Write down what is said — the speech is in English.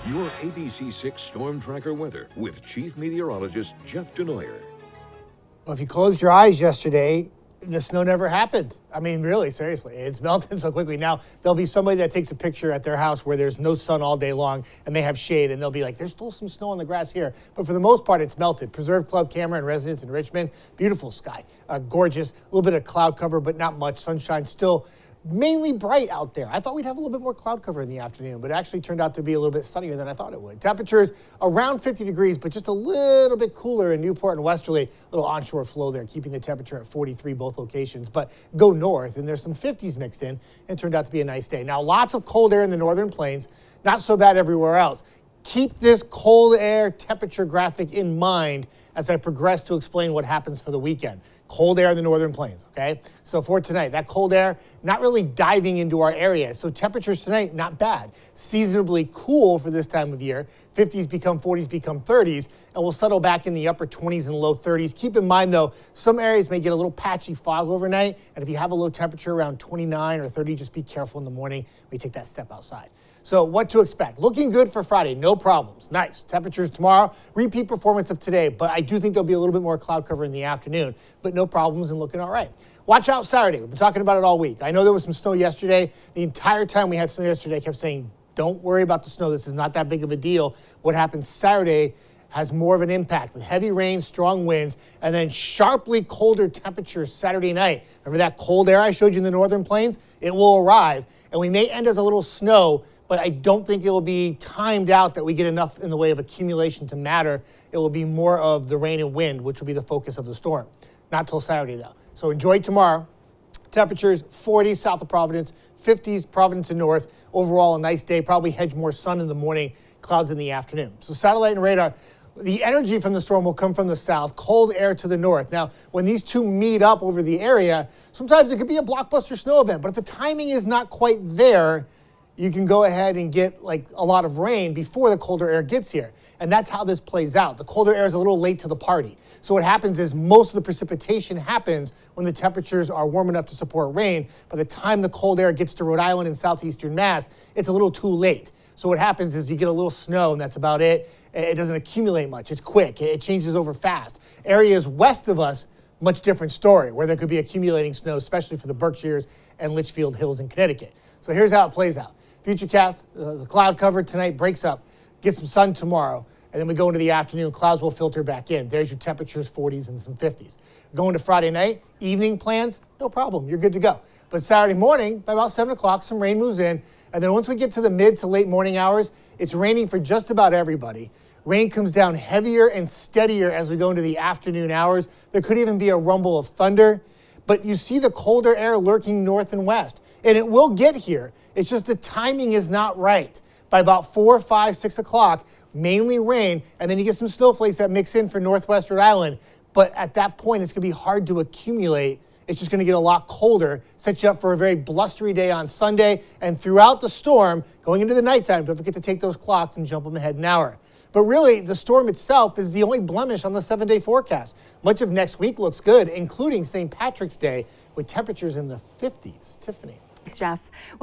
Your ABC6 Storm Tracker weather with Chief Meteorologist Jeff Denoyer. Well, if you closed your eyes yesterday, the snow never happened. I mean, really, seriously, it's melting so quickly. Now, there'll be somebody that takes a picture at their house where there's no sun all day long and they have shade, and they'll be like, there's still some snow on the grass here. But for the most part, it's melted. Preserve Club camera and residents in Richmond, beautiful sky, gorgeous. A little bit of cloud cover, but not much. Sunshine still mainly bright out there. I thought we'd have a little bit more cloud cover in the afternoon, but it actually turned out to be a little bit sunnier than I thought it would. Temperatures around 50 degrees, but just a little bit cooler in Newport and Westerly. A little onshore flow there, keeping the temperature at 43 both locations. But go north, and there's some 50s mixed in, and it turned out to be a nice day. Now, lots of cold air in the northern plains, not so bad everywhere else. Keep this cold air temperature graphic in mind as I progress to explain what happens for the weekend. Cold air in the northern plains, okay? So for tonight, that cold air not really diving into our area. So temperatures tonight, not bad. Seasonably cool for this time of year. 50s become 40s, become 30s, and we'll settle back in the upper 20s and low 30s. Keep in mind, though, some areas may get a little patchy fog overnight, and if you have a low temperature around 29 or 30, just be careful in the morning when you take that step outside. So what to expect? Looking good for Friday, no problems. Nice. Temperatures tomorrow, repeat performance of today, but I do think there'll be a little bit more cloud cover in the afternoon, but no problems and looking all right. Watch out Saturday. We've been talking about it all week. I know there was some snow yesterday. The entire time we had snow yesterday, I kept saying, don't worry about the snow. This is not that big of a deal. What happens Saturday has more of an impact with heavy rain, strong winds, and then sharply colder temperatures Saturday night. Remember that cold air I showed you in the northern plains? It will arrive, and we may end as a little snow, but I don't think it will be timed out that we get enough in the way of accumulation to matter. It will be more of the rain and wind, which will be the focus of the storm. Not till Saturday, though. So enjoy tomorrow. Temperatures 40s south of Providence, 50s Providence and north. Overall, a nice day. Probably hedge more sun in the morning, clouds in the afternoon. So satellite and radar. The energy from the storm will come from the south, cold air to the north. Now, when these two meet up over the area, sometimes it could be a blockbuster snow event, but if the timing is not quite there, you can go ahead and get like a lot of rain before the colder air gets here. And that's how this plays out. The colder air is a little late to the party. So what happens is most of the precipitation happens when the temperatures are warm enough to support rain. By the time the cold air gets to Rhode Island and southeastern Mass, it's a little too late. So what happens is you get a little snow, and that's about it. It doesn't accumulate much. It's quick. It changes over fast. Areas west of us, much different story, where there could be accumulating snow, especially for the Berkshires and Litchfield Hills in Connecticut. So here's how it plays out. Futurecast, the cloud cover tonight breaks up, get some sun tomorrow, and then we go into the afternoon, clouds will filter back in. There's your temperatures, 40s and some 50s. Going to Friday night, evening plans, no problem, you're good to go. But Saturday morning, by about 7 o'clock, some rain moves in, and then once we get to the mid to late morning hours, it's raining for just about everybody. Rain comes down heavier and steadier as we go into the afternoon hours. There could even be a rumble of thunder, but you see the colder air lurking north and west, and it will get here. It's just the timing is not right. By about 4, 5, 6 o'clock, mainly rain, and then you get some snowflakes that mix in for northwest Rhode Island. But at that point, it's going to be hard to accumulate. It's just going to get a lot colder, set you up for a very blustery day on Sunday. And throughout the storm, going into the nighttime, don't forget to take those clocks and jump them ahead an hour. But really, the storm itself is the only blemish on the 7-day forecast. Much of next week looks good, including St. Patrick's Day, with temperatures in the 50s. Tiffany. Thanks, Jeff.